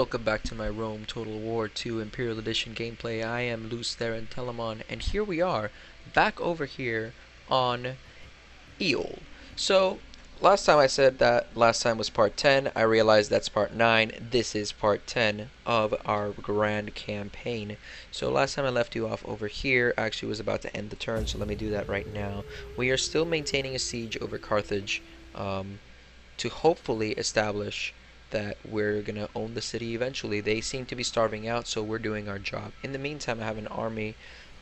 Welcome back to my Rome Total War 2 Imperial Edition gameplay. I am Lews, Therin, and here we are, back over here on Eol. So, last time I said that last time was part 10, I realized that's part 9. This is part 10 of our grand campaign. So last time I left you off over here, actually was about to end the turn, so let me do that right now. We are still maintaining a siege over Carthage to hopefully establish that we're going to own the city eventually. They seem to be starving out, so we're doing our job. In the meantime, I have an army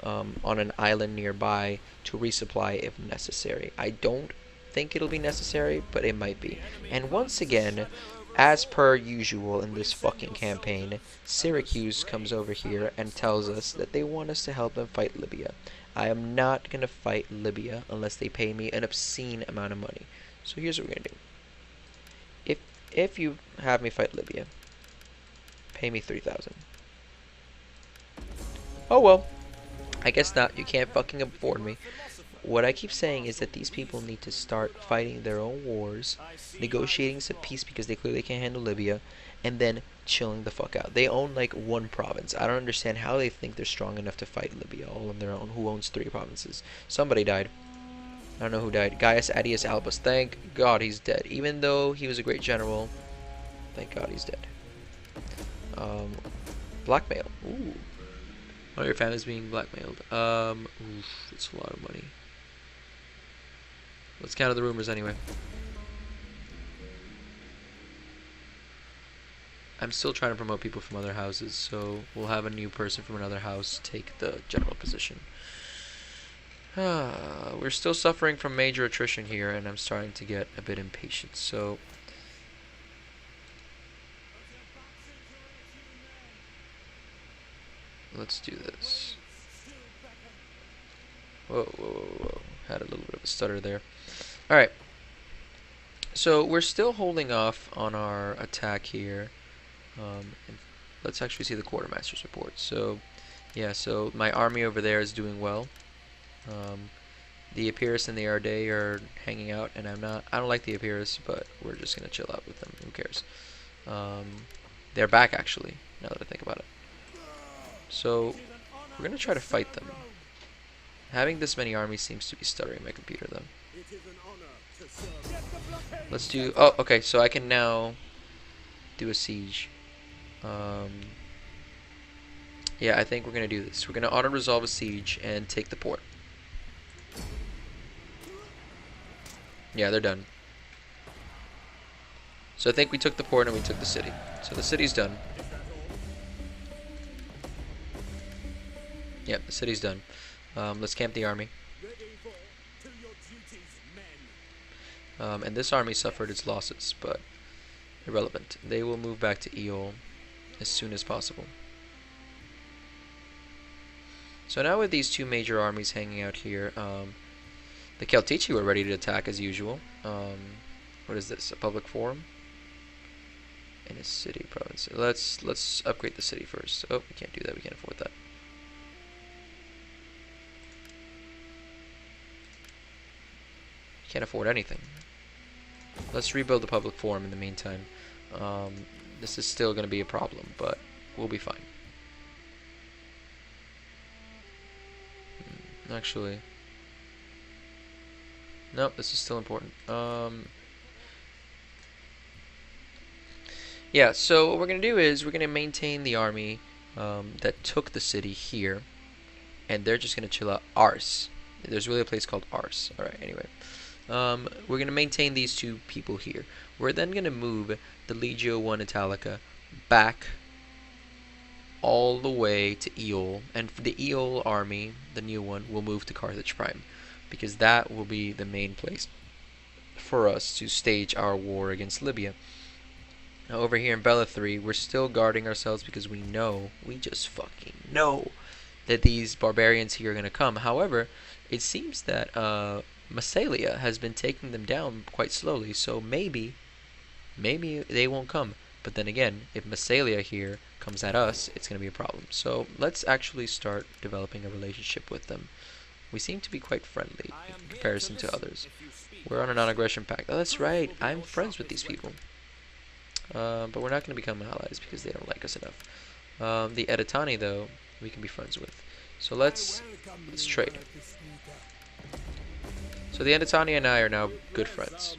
on an island nearby to resupply if necessary. I don't think it'll be necessary, but it might be. And once again, as per usual in this fucking campaign, Syracuse comes over here and tells us that they want us to help them fight Libya. I am not going to fight Libya unless they pay me an obscene amount of money. So here's what we're going to do. If you have me fight Libya, pay me 3,000. Oh well, I guess not. You can't fucking afford me. What I keep saying is that these people need to start fighting their own wars, negotiating some peace because they clearly can't handle Libya, and then chilling the fuck out. They own like one province. I don't understand how they think they're strong enough to fight Libya all on their own. Who owns 3 provinces? Somebody died. I don't know who died. Gaius Adius Albus. Thank God he's dead. Even though he was a great general, thank God he's dead. Blackmail. Ooh. One of your family's being blackmailed. Oof, it's a lot of money. Let's counter the rumors anyway. I'm still trying to promote people from other houses, so we'll have a new person from another house take the general position. We're still suffering from major attrition here, and I'm starting to get a bit impatient, so let's do this. Whoa. Had a little bit of a stutter there. Alright. So we're still holding off on our attack here. And let's actually see the quartermaster's report. So, yeah, so my army over there is doing well. The Epirus and the Ardei are hanging out, and I don't like the Epirus, but we're just gonna chill out with them. Who cares? They're back actually, now that I think about it. So we're gonna try to fight them. Having this many armies seems to be stuttering my computer though. Let's do. Oh, okay. So I can now do a siege. Yeah, I think we're gonna do this. We're gonna auto-resolve a siege and take the port. Yeah, they're done. So I think we took the port and we took the city. So the city's done. Yep, the city's done. Let's camp the army. And this army suffered its losses, but irrelevant. They will move back to Eol as soon as possible. So now with these 2 major armies hanging out here, the Celtici were ready to attack as usual. What is this? A public forum? In a city province. Let's upgrade the city first. Oh, we can't do that. We can't afford that. Can't afford anything. Let's rebuild the public forum in the meantime. This is still going to be a problem, but we'll be fine. Actually, nope, this is still important. Yeah, so what we're going to do is we're going to maintain the army that took the city here, and they're just going to chill out. Ars. There's really a place called Ars. Alright, anyway. We're going to maintain these 2 people here. We're then going to move the Legio I Italica back all the way to Eol, and for the Eol army, the new one, will move to Carthage Prime, because that will be the main place for us to stage our war against Libya. Now over here in Bella 3, we're still guarding ourselves because we just fucking know that these barbarians here are going to come. However, it seems that Massalia has been taking them down quite slowly, so maybe they won't come. But then again, if Massalia here comes at us, it's going to be a problem. So let's actually start developing a relationship with them. We seem to be quite friendly in comparison to others. We're on a non-aggression pact. Oh, that's right. I'm friends with these people. But we're not going to become allies because they don't like like us enough. The Editani, though, we can be friends with. So let's trade. So the Editani and I are now good friends.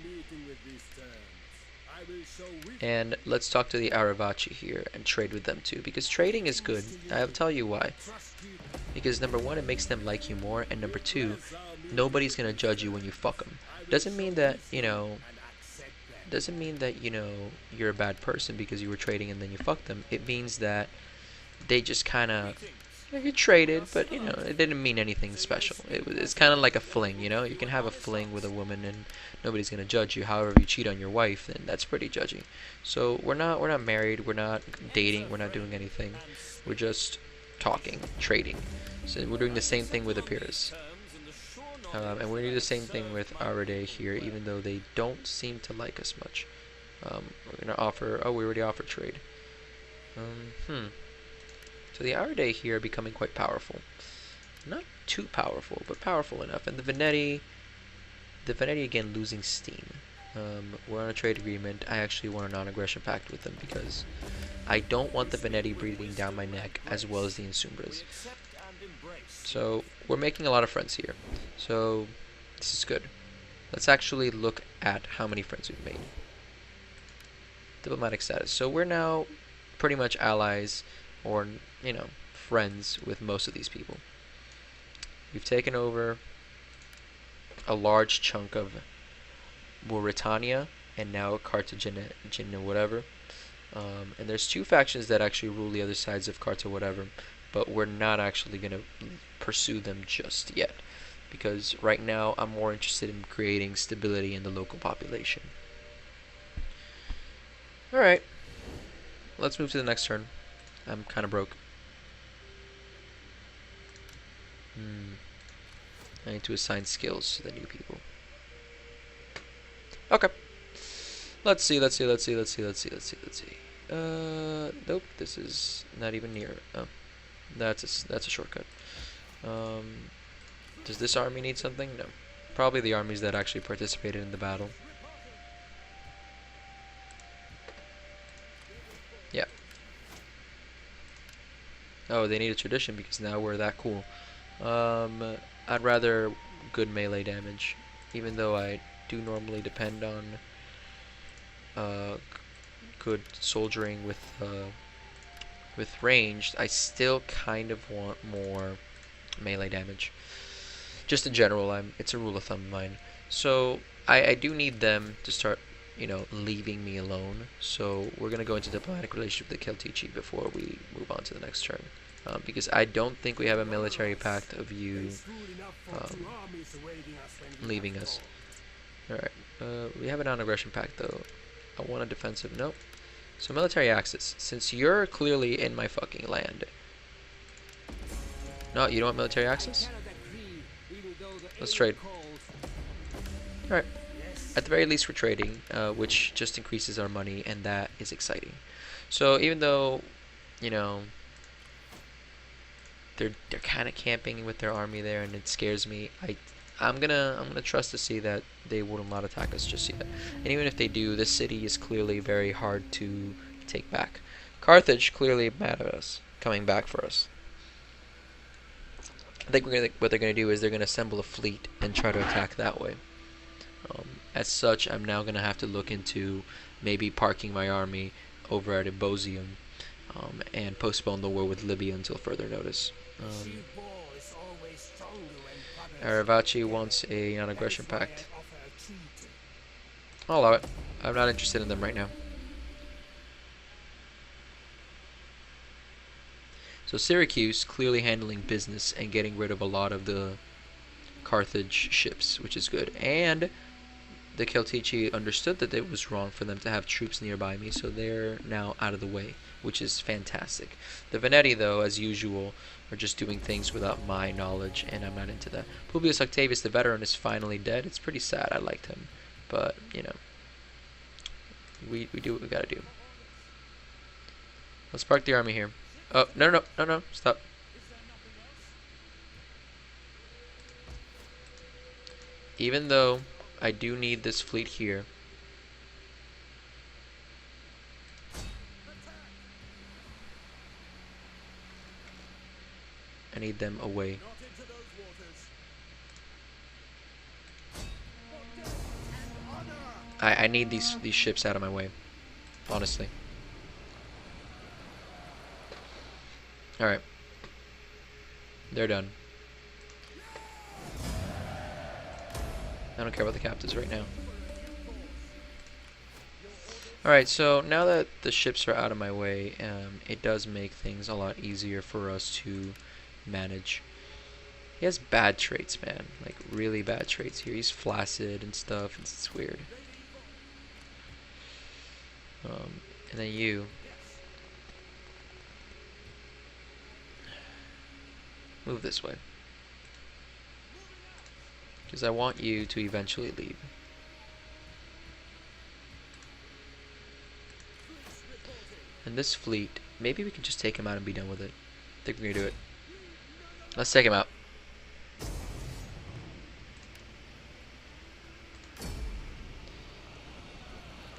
And let's talk to the Aravachi here and trade with them too, because trading is good. I'll tell you why. Because number one, it makes them like you more, and number two, nobody's gonna judge you when you fuck them. Doesn't mean that, you're a bad person because you were trading and then you fucked them. It means that they just kind of, you traded, but it didn't mean anything special. It's kind of like a fling. You can have a fling with a woman and nobody's gonna judge you. However, if you cheat on your wife, then that's pretty judgy. So we're not married, we're not dating, we're not doing anything. We're just talking, trading. So we're doing the same thing with Epirus. And we're gonna do the same thing with Arade here, even though they don't seem to like us much. We're gonna offer. Oh, we already offered trade. So the Arade here are becoming quite powerful. Not too powerful, but powerful enough. And the Veneti again losing steam. We're on a trade agreement. I actually want a non-aggression pact with them because I don't want the Veneti breathing down my neck as well as the Insumbras. So we're making a lot of friends here. So this is good. Let's actually look at how many friends we've made. Diplomatic status. So we're now pretty much allies, or friends with most of these people. We've taken over a large chunk of Mauritania and now Cartagena, whatever. And there's two factions that actually rule the other sides of Carta, whatever. But we're not actually going to pursue them just yet, because right now I'm more interested in creating stability in the local population. Alright, let's move to the next turn. I'm kind of broke. I need to assign skills to the new people. Okay. Let's see. Nope, this is not even near. Oh. That's a shortcut. Does this army need something? No. Probably the armies that actually participated in the battle. Yeah. Oh, they need a tradition because now we're that cool. I'd rather good melee damage, even though I do normally depend on good soldiering with ranged. I still kind of want more melee damage. Just in general, it's a rule of thumb of mine. So I do need them to start, leaving me alone. So we're gonna go into diplomatic relationship with the Keltici before we move on to the next turn, because I don't think we have a military pact of you leaving us. All right, we have a non-aggression pact though. I want a defensive. Nope. So military access. Since you're clearly in my fucking land. No, you don't want military access? Let's trade. Alright. At the very least we're trading, which just increases our money, and that is exciting. So even though, they're kind of camping with their army there, and it scares me, I'm gonna trust to see that they will not attack us just yet. And even if they do, this city is clearly very hard to take back. Carthage clearly mad at us, coming back for us. I think what they're gonna do is they're gonna assemble a fleet and try to attack that way. As such, I'm now gonna have to look into maybe parking my army over at Ebosium, and postpone the war with Libya until further notice. Aravachi wants a non-aggression pact. I'll allow it. I'm not interested in them right now. So Syracuse clearly handling business and getting rid of a lot of the Carthage ships, which is good. And the Keltici understood that it was wrong for them to have troops nearby me, so they're now out of the way, which is fantastic. The Veneti, though, as usual, are just doing things without my knowledge, and I'm not into that. Publius Octavius, the veteran, is finally dead. It's pretty sad. I liked him. But, we do what we gotta do. Let's park the army here. Oh, no, stop. Even though I do need this fleet here, I need them away. I need these ships out of my way, honestly. Alright. They're done. I don't care about the captives right now. Alright, so now that the ships are out of my way, it does make things a lot easier for us to manage. He has bad traits, man. Like, really bad traits here. He's flaccid and stuff. It's weird. And then you. Move this way. Because I want you to eventually leave. And this fleet, maybe we can just take him out and be done with it. I think we're gonna do it. Let's take him out.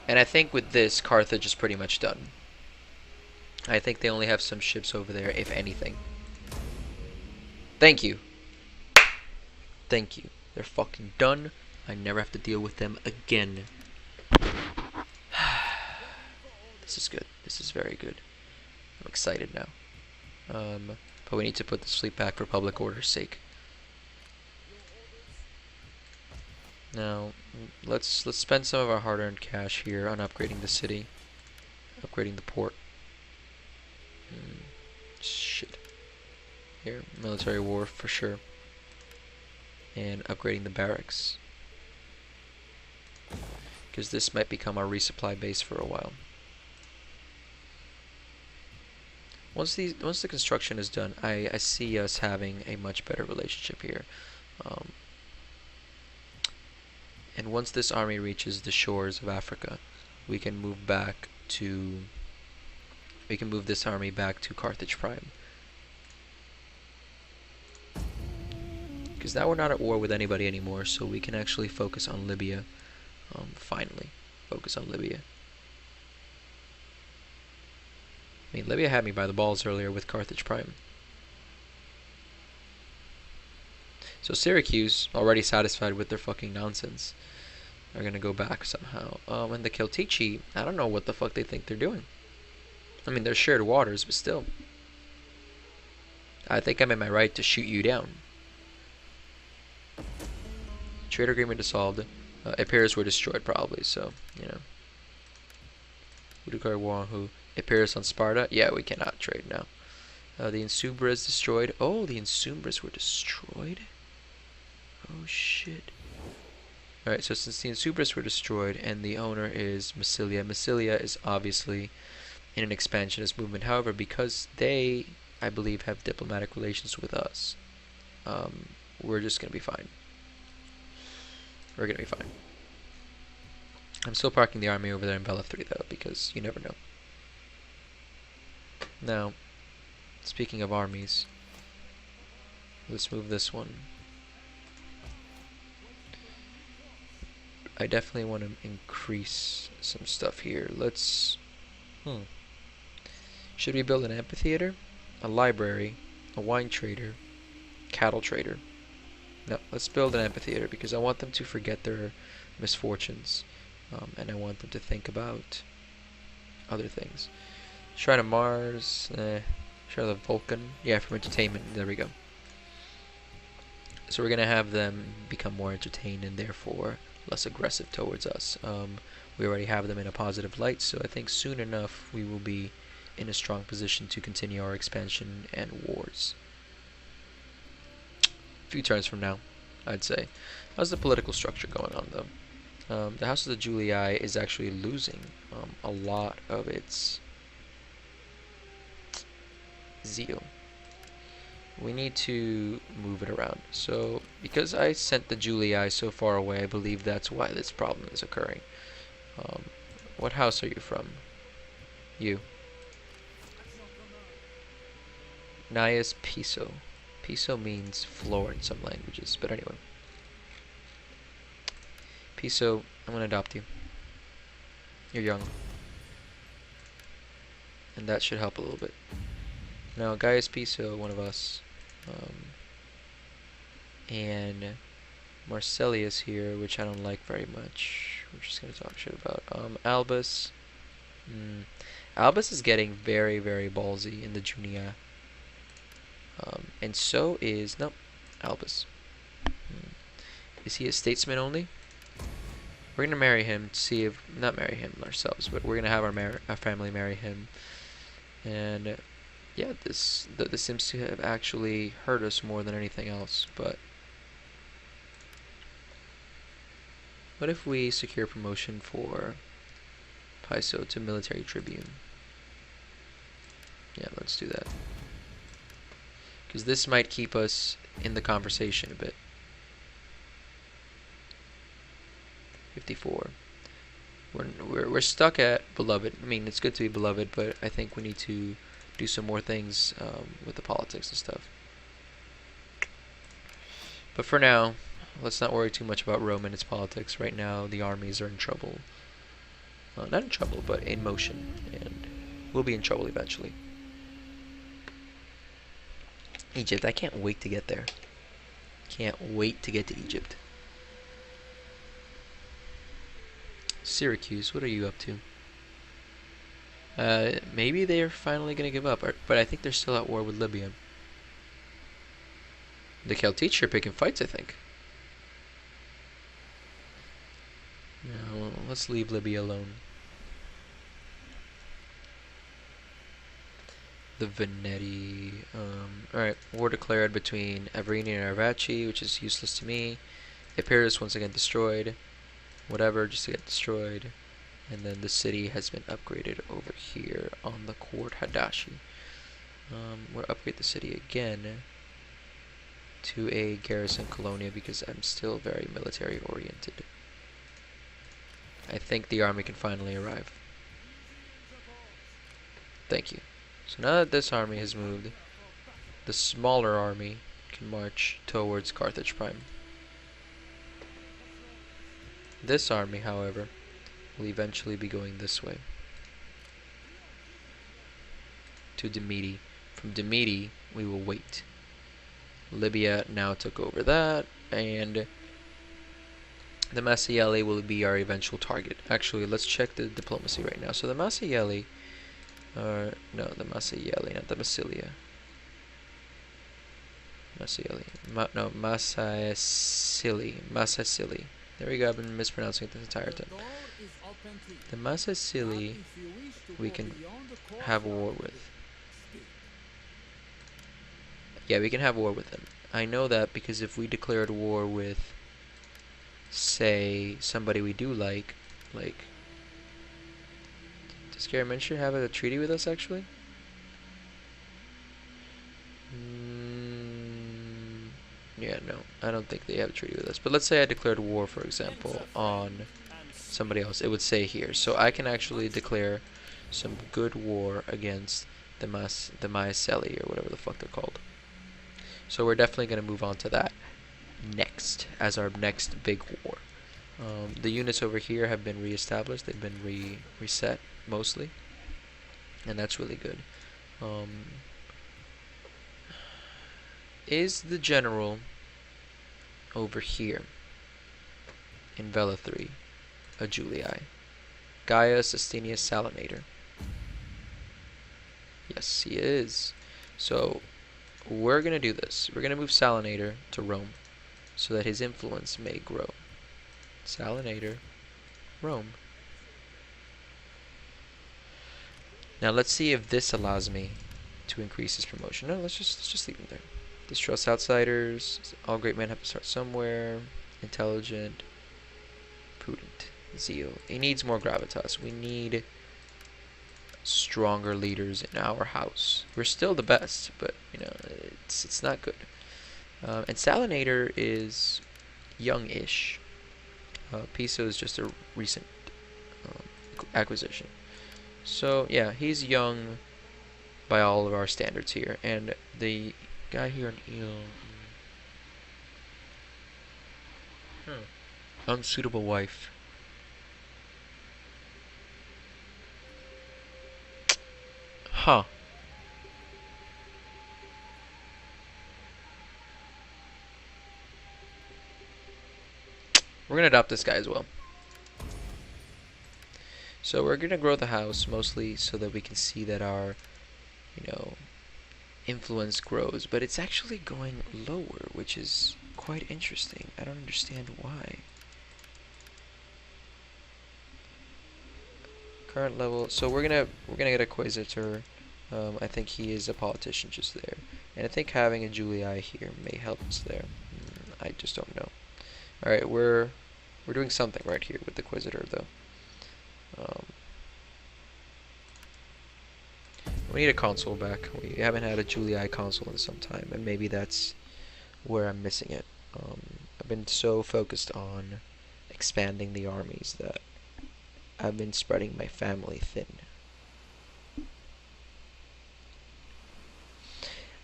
And I think with this, Carthage is pretty much done. I think they only have some ships over there, if anything. Thank you. Thank you. They're fucking done. I never have to deal with them again. This is good. This is very good. I'm excited now. But we need to put this fleet back for public order's sake. Now, let's spend some of our hard-earned cash here on upgrading the city, upgrading the port. Shit. Here, military wharf for sure, and upgrading the barracks, because this might become our resupply base for a while. Once the construction is done, I see us having a much better relationship here. And once this army reaches the shores of Africa, we can move this army back to Carthage Prime. Because now we're not at war with anybody anymore, so we can actually focus on Libya. Finally, focus on Libya. I mean, Libya had me by the balls earlier with Carthage Prime. So Syracuse, already satisfied with their fucking nonsense, are gonna go back somehow. And the Celtici, I don't know what the fuck they think they're doing. I mean, they're shared waters, but still. I think I'm in my right to shoot you down. Trade agreement dissolved. Imperials were destroyed probably, so, you know. Udukar Wahu. Imperials on Sparta? Yeah, we cannot trade now. The Insubras destroyed. Oh, the Insubras were destroyed? Oh shit. Alright, so since the Insubras were destroyed and the owner is Massilia, Massilia is obviously in an expansionist movement. However, because they, I believe, have diplomatic relations with us, we're just going to be fine. We're going to be fine. I'm still parking the army over there in Bella 3 though, because you never know. Now, speaking of armies, let's move this one. I definitely want to increase some stuff here. Let's... Should we build an amphitheater? A library? A wine trader? Cattle trader? No, let's build an amphitheater because I want them to forget their misfortunes. And I want them to think about other things. Shrine of Mars, Shrine of Vulcan. Yeah, from entertainment. There we go. So we're going to have them become more entertained and therefore less aggressive towards us. We already have them in a positive light, so I think soon enough we will be in a strong position to continue our expansion and wars. A few turns from now, I'd say. How's the political structure going on, though? The House of the Julii is actually losing a lot of its zeal. We need to move it around. So, because I sent the Julii so far away, I believe that's why this problem is occurring. What house are you from? You. Gnaeus Piso. Piso means floor in some languages, but anyway. Piso, I'm gonna adopt you. You're young. And that should help a little bit. Now, Gaius Piso, one of us, And Marcellius here, which I don't like very much. We're just gonna talk shit about. Albus. Albus is getting very, very ballsy in the Junia. And so is, nope, Albus. Is he a statesman only? We're gonna marry him to see if, not marry him ourselves, but we're gonna have our family marry him. And yeah, this seems to have actually hurt us more than anything else. But what if we secure promotion for Piso to military tribune? Yeah, let's do that. Because this might keep us in the conversation a bit. 54. We're stuck at beloved. I mean, it's good to be beloved, but I think we need to do some more things with the politics and stuff. But for now, let's not worry too much about Rome and its politics. Right now, the armies are in trouble. Not in trouble, but in motion, and we'll be in trouble eventually. Egypt, I can't wait to get there. Can't wait to get to Egypt. Syracuse, what are you up to? Maybe they're finally going to give up, but I think they're still at war with Libya. The Celtics are picking fights, I think. No, let's leave Libya alone. The Veneti. Alright, war declared between Averini and Arvaci, which is useless to me. Epirus once again destroyed. Whatever, just to get destroyed. And then the city has been upgraded over here on the Court Hadashi. We'll upgrade the city again to a garrison colonia because I'm still very military oriented. I think the army can finally arrive. Thank you. So now that this army has moved, the smaller army can march towards Carthage Prime. This army, however, will eventually be going this way to Demeti. From Demeti, we will wait. Libya now took over that, and the Massieli will be our eventual target. Actually, let's check the diplomacy right now. So the Massieli, no, the Massieli, not the Massilia. Massieli, no, Massasili. There we go, I've been mispronouncing it this entire time. The Massasili we can have war with. Yeah, we can have war with them. I know that because if we declared war with, say, somebody we do like, does Garamintia have a treaty with us, actually? Yeah, no, I don't think they have a treaty with us. But let's say I declared war, for example, on somebody else. It would say here. So I can actually declare some good war against the Maeseli, or whatever the fuck they're called. So we're definitely going to move on to that next, as our next big war. The units over here have been re-established. They've been reset, mostly. And that's really good. Is the general over here in Vela 3 a Julii? Gaius Astenius Salinator. Yes, he is. So we're going to do this. We're going to move Salinator to Rome so that his influence may grow. Salinator, Rome. Now let's see if this allows me to increase his promotion. No, let's just leave him there. Distrust outsiders. All great men have to start somewhere. Intelligent. Prudent. Zeal. He needs more gravitas. We need stronger leaders in our house. We're still the best, but you know, it's not good. And Salinator is young-ish. Piso is just a recent acquisition. So yeah, he's young by all of our standards here. And the guy here in Eel, unsuitable wife. Huh. We're gonna adopt this guy as well. So we're gonna grow the house mostly so that we can see that our, you know, influence grows, but it's actually going lower, which is quite interesting. I don't understand why. Current level. So we're gonna get a Quasitor. I think he is a politician just there, and I think having a Julii here may help us there. I just don't know. All right, we're doing something right here with the Quasitor though. We need a console back. We haven't had a Julii console in some time, and maybe that's where I'm missing it. I've been so focused on expanding the armies that I've been spreading my family thin.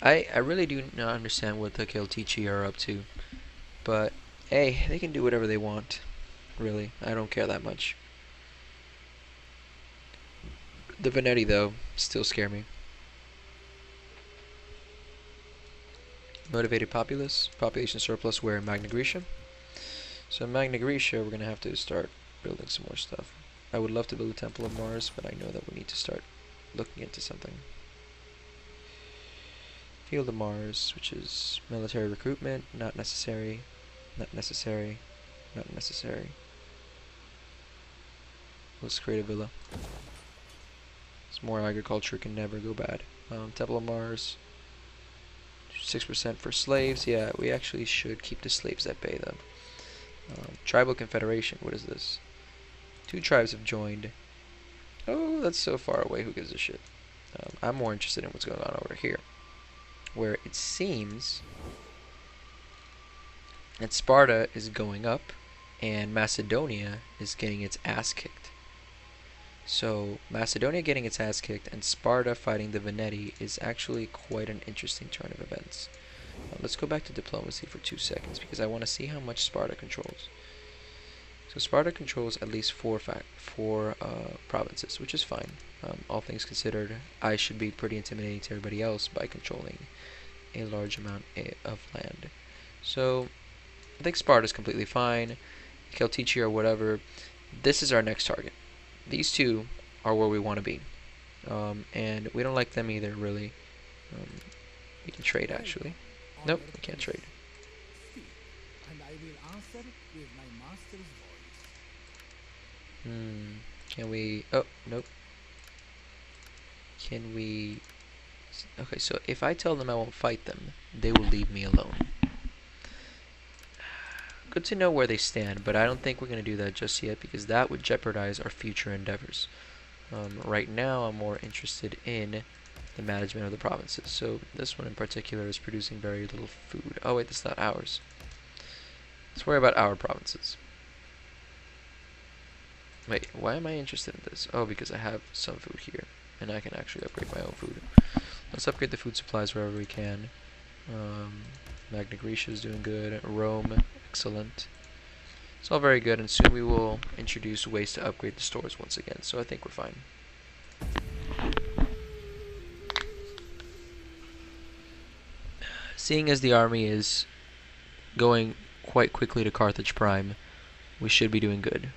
I really do not understand what the Keltici are up to, but hey, they can do whatever they want. Really, I don't care that much. The Veneti, though, still scare me. Motivated populace, population surplus where in Magna Graecia. So in Magna Graecia, we're gonna have to start building some more stuff. I would love to build a Temple of Mars, but I know that we need to start looking into something. Field of Mars, which is military recruitment, not necessary, not necessary, not necessary. Let's create a villa. More agriculture can never go bad. Temple of Mars, 6% for slaves. Yeah, we actually should keep the slaves at bay though. Tribal Confederation, what is this? 2 tribes have joined. Oh, that's so far away, who gives a shit? I'm more interested in what's going on over here, where it seems that Sparta is going up and Macedonia is getting its ass kicked. So Macedonia getting its ass kicked and Sparta fighting the Veneti is actually quite an interesting turn of events. Let's go back to diplomacy for 2 seconds because I want to see how much Sparta controls. So Sparta controls at least 4 provinces, which is fine. All things considered, I should be pretty intimidating to everybody else by controlling a large amount of land. So I think Sparta is completely fine. Keltici or whatever. This is our next target. These 2 are where we want to be, and we don't like them either, really. We can trade, actually. Nope, we can't trade. Can we... Oh, nope. Can we... Okay, so if I tell them I won't fight them, they will leave me alone. Good to know where they stand, but I don't think we're going to do that just yet because that would jeopardize our future endeavors. Right now, I'm more interested in the management of the provinces. So this one in particular is producing very little food. Oh wait, that's not ours. Let's worry about our provinces. Wait, why am I interested in this? Oh, because I have some food here, and I can actually upgrade my own food. Let's upgrade the food supplies wherever we can. Magna Graecia is doing good. Rome, excellent. It's all very good, and soon we will introduce ways to upgrade the stores once again, so I think we're fine. Seeing as the army is going quite quickly to Carthage Prime, we should be doing good.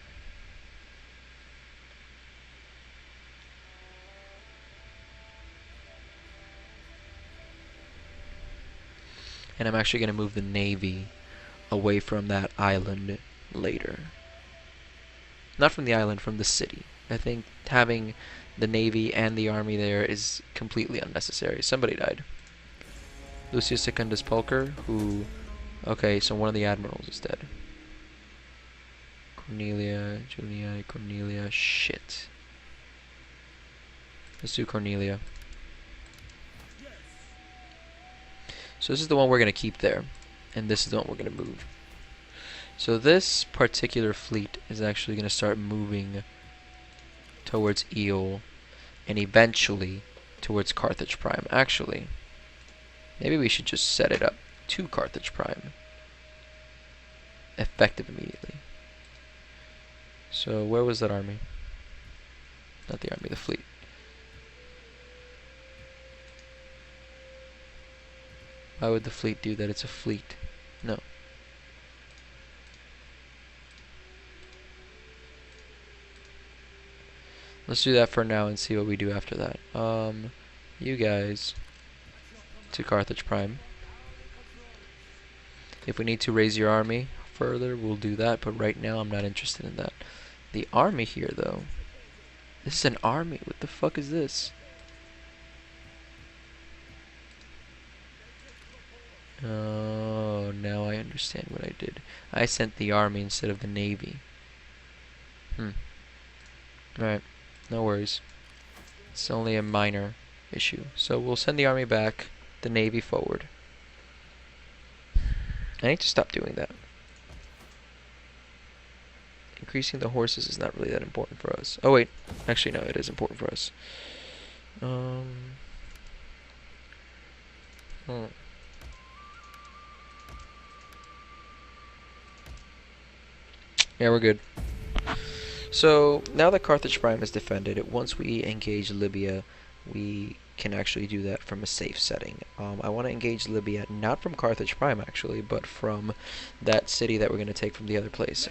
And I'm actually going to move the navy away from that island later. Not from the island, from the city. I think having the navy and the army there is completely unnecessary. Somebody died. Lucius Secundus Pulcher, who... Okay, so one of the admirals is dead. Cornelia, Julia, Cornelia, shit. Let's do Cornelia. So this is the one we're going to keep there, and this is the one we're going to move. So this particular fleet is actually going to start moving towards Eol, and eventually towards Carthage Prime. Actually, maybe we should just set it up to Carthage Prime. Effective immediately. So where was that army? Not the army, the fleet. Why would the fleet do that? It's a fleet. No. Let's do that for now and see what we do after that. You guys to Carthage Prime. If we need to raise your army further, we'll do that, but right now I'm not interested in that. The army here, though. This is an army. What the fuck is this? Oh, now I understand what I did. I sent the army instead of the navy. Alright, no worries. It's only a minor issue. So we'll send the army back, the navy forward. I need to stop doing that. Increasing the horses is not really that important for us. Oh wait, actually no, it is important for us. Yeah, we're good. So now that Carthage Prime is defended, once we engage Libya, we can actually do that from a safe setting. I want to engage Libya not from Carthage Prime actually, but from that city that we're going to take from the other place.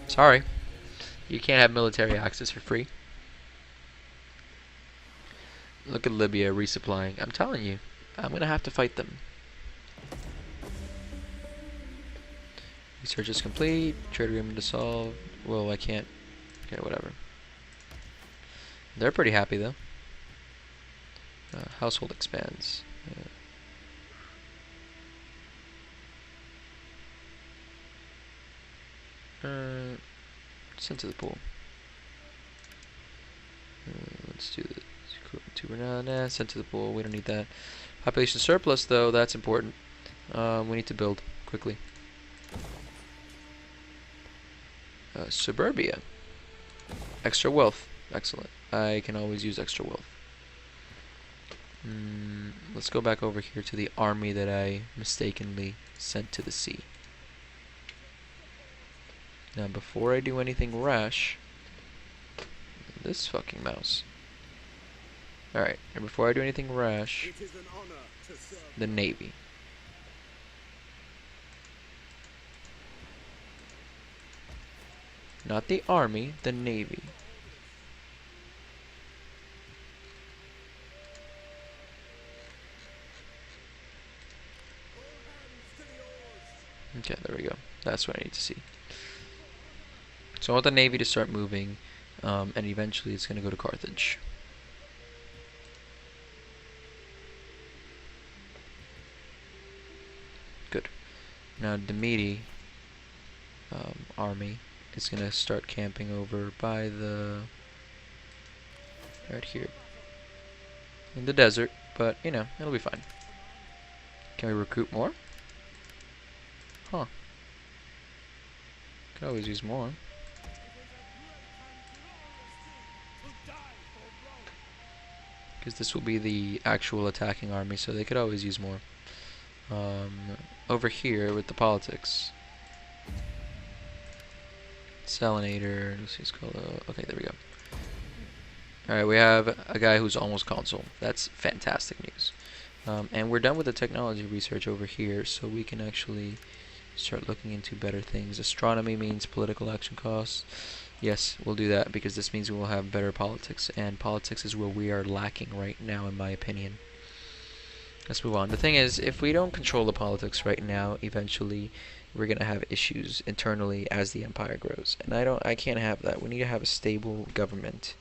Sorry, you can't have military access for free. Look at Libya resupplying. I'm telling you, I'm gonna have to fight them. Research is complete. Trade agreement to solve. Well, I can't. Okay, whatever. They're pretty happy though. Household expands. Sent to the pool. Let's do this. Sent to the pool. We don't need that. Population surplus, though, that's important. We need to build quickly. Suburbia. Extra wealth. Excellent. I can always use extra wealth. Let's go back over here to the army that I mistakenly sent to the sea. Now, before I do anything rash, this fucking mouse. Alright, and before I do anything rash, the navy. Not the army, the navy. Okay, there we go. That's what I need to see. So I want the navy to start moving, and eventually it's going to go to Carthage. Good. Now Demeti army is going to start camping over by the... right here. In the desert, but, you know, it'll be fine. Can we recruit more? Huh. Could always use more. Because this will be the actual attacking army, so they could always use more. Over here with the politics. Salinator, let's see, it's called, okay, there we go. Alright, we have a guy who's almost consul. That's fantastic news. And we're done with the technology research over here, so we can actually start looking into better things. Astronomy means political action costs. Yes, we'll do that because this means we will have better politics, and politics is where we are lacking right now, in my opinion. Let's move on. The thing is, if we don't control the politics right now, eventually we're gonna have issues internally as the empire grows, and I can't have that. We need to have a stable government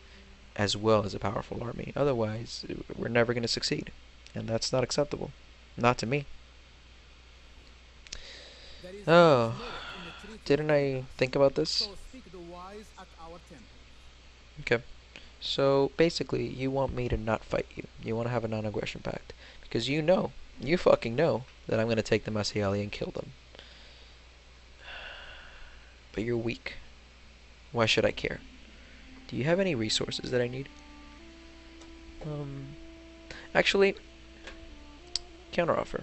as well as a powerful army. Otherwise, we're never gonna succeed, and that's not acceptable. Not to me. Oh, didn't I think about this? Okay, so basically you want me to not fight you. You want to have a non-aggression pact. Because you fucking know that I'm going to take the Masiali and kill them. But you're weak. Why should I care? Do you have any resources that I need? Actually, counteroffer.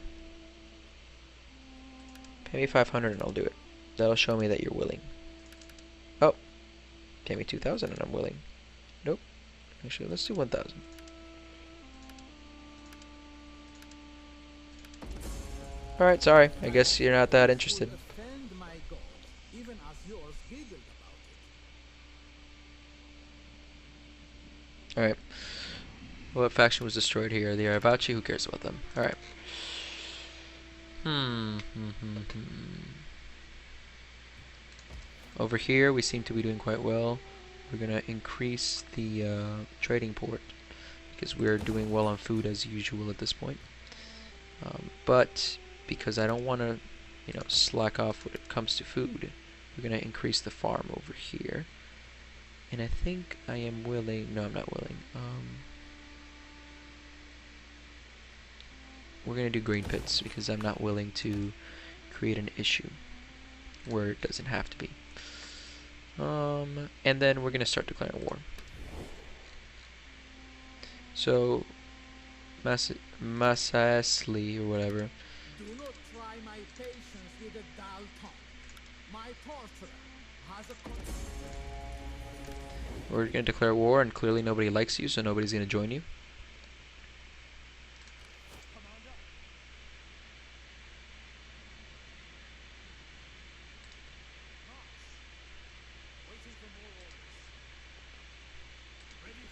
Pay me 500 and I'll do it. That'll show me that you're willing. Oh, pay me 2,000 and I'm willing. Nope. Actually, let's do 1,000. Alright, sorry. I guess you're not that interested. Alright. What faction was destroyed here? They are about you. Who cares about them? Alright. Over here, we seem to be doing quite well. We're going to increase the trading port because we're doing well on food as usual at this point. But because I don't want to, slack off when it comes to food, we're going to increase the farm over here. And I think I am willing. No, I'm not willing. We're going to do grain pits because I'm not willing to create an issue where it doesn't have to be. And then we're going to start declaring war. So, Masasli or whatever. Do not try my patience with a dull tongue. My torturer has a... We're going to declare war, and clearly nobody likes you, so nobody's going to join you.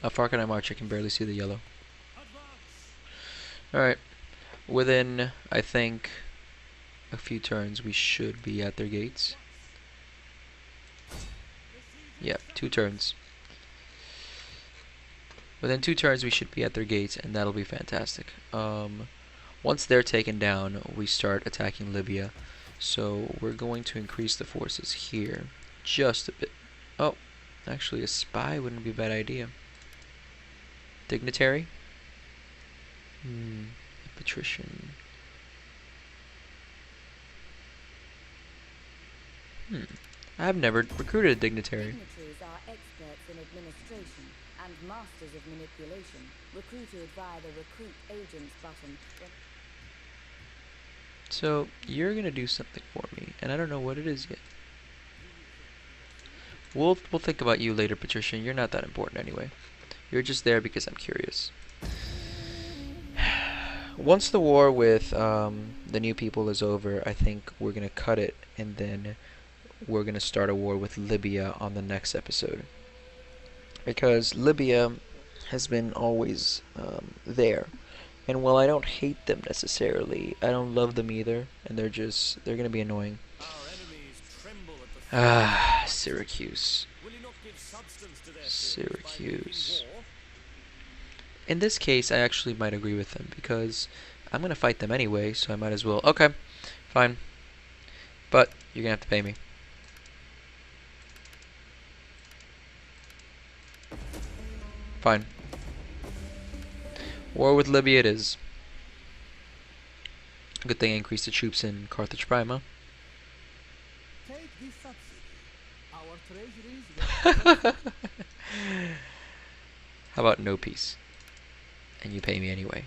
How far can I march? I can barely see the yellow. Alright. Within, I think, a few turns, we should be at their gates. Yep, 2 turns. Within 2 turns, we should be at their gates, and that'll be fantastic. Once they're taken down, we start attacking Libya. So we're going to increase the forces here just a bit. Oh, actually, a spy wouldn't be a bad idea. Dignitary? Patrician. I've never recruited a dignitary. Dignitaries are experts in administration and masters of manipulation, recruited via the recruit agents button. So you're gonna do something for me, and I don't know what it is yet. We'll think about you later, Patrician. You're not that important anyway. You're just there because I'm curious. Once the war with the new people is over, I think we're going to cut it, and then we're going to start a war with Libya on the next episode. Because Libya has been always there. And while I don't hate them necessarily, I don't love them either, and they're going to be annoying. Syracuse. Syracuse. In this case, I actually might agree with them, because I'm going to fight them anyway, so I might as well. Okay, fine. But you're going to have to pay me. Fine. War with Libya it is. Good thing I increased the troops in Carthage Prime, huh? Take this subsidy. Our treasury is... How about no peace? And you pay me anyway.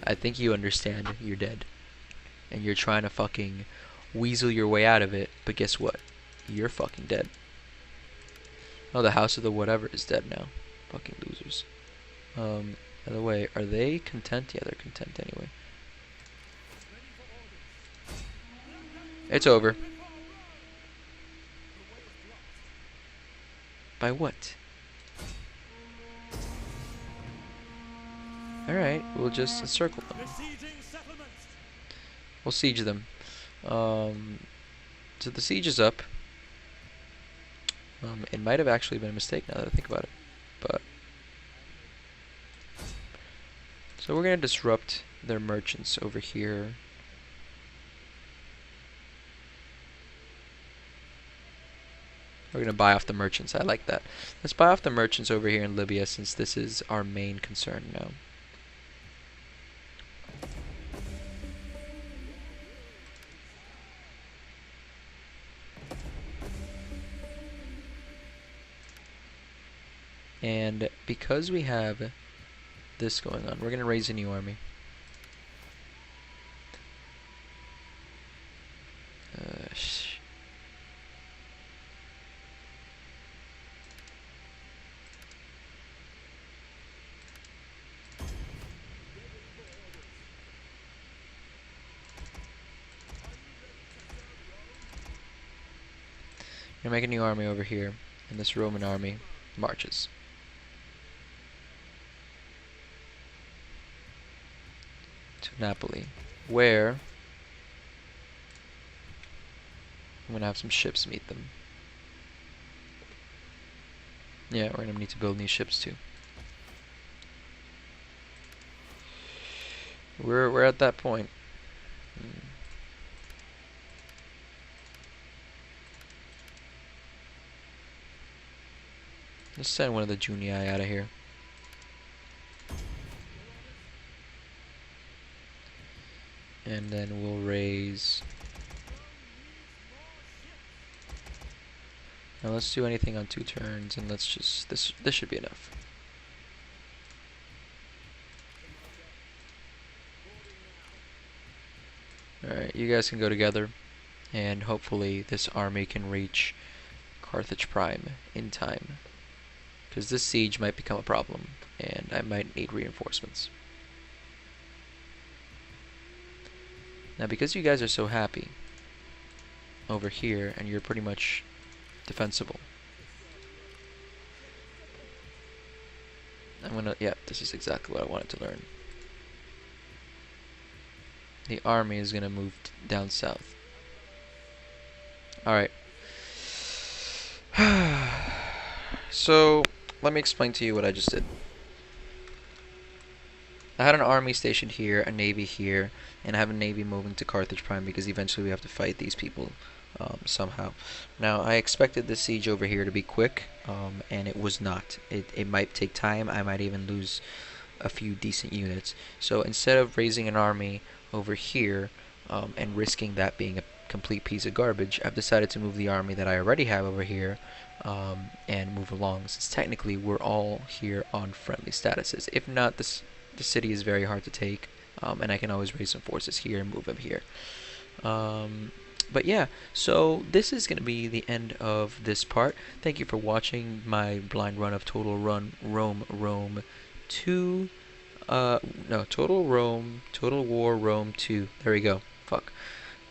I think you understand you're dead. And you're trying to fucking weasel your way out of it, but guess what? You're fucking dead. Oh, the House of the Whatever is dead now. Fucking losers. By the way, are they content? Yeah, they're content anyway. It's over. By what? Alright, we'll just encircle them. We'll siege them. So the siege is up. It might have actually been a mistake now that I think about it. But so we're going to disrupt their merchants over here. We're going to buy off the merchants. I like that. Let's buy off the merchants over here in Libya, since this is our main concern now. And because we have this going on, we're going to raise a new army. gonna make a new army over here, and this Roman army marches. To Napoli, where I'm gonna have some ships meet them. Yeah, we're gonna need to build new ships too. We're at that point. Let's send one of the Junii out of here. And then we'll raise. Now let's do anything on 2 turns, and let's just this should be enough. Alright, you guys can go together, and hopefully this army can reach Carthage Prime in time. Because this siege might become a problem, and I might need reinforcements. Now because you guys are so happy over here, and you're pretty much defensible, I'm gonna, yeah, this is exactly what I wanted to learn. The army is gonna move down south. Alright. So, let me explain to you what I just did. I had an army stationed here, a navy here, and I have a navy moving to Carthage Prime because eventually we have to fight these people somehow. Now, I expected the siege over here to be quick, and it was not. It might take time. I might even lose a few decent units. So instead of raising an army over here and risking that being a complete piece of garbage, I've decided to move the army that I already have over here and move along, since technically we're all here on friendly statuses. If not, the city is very hard to take, and I can always raise some forces here and move them here. But yeah, so this is going to be the end of this part. Thank you for watching my blind run of Total Rome 2. No, Total War Rome 2. There we go. Fuck.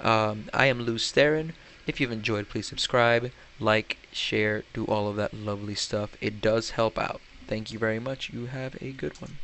I am Lews Therin. If you've enjoyed, please subscribe, like, share, do all of that lovely stuff. It does help out. Thank you very much. You have a good one.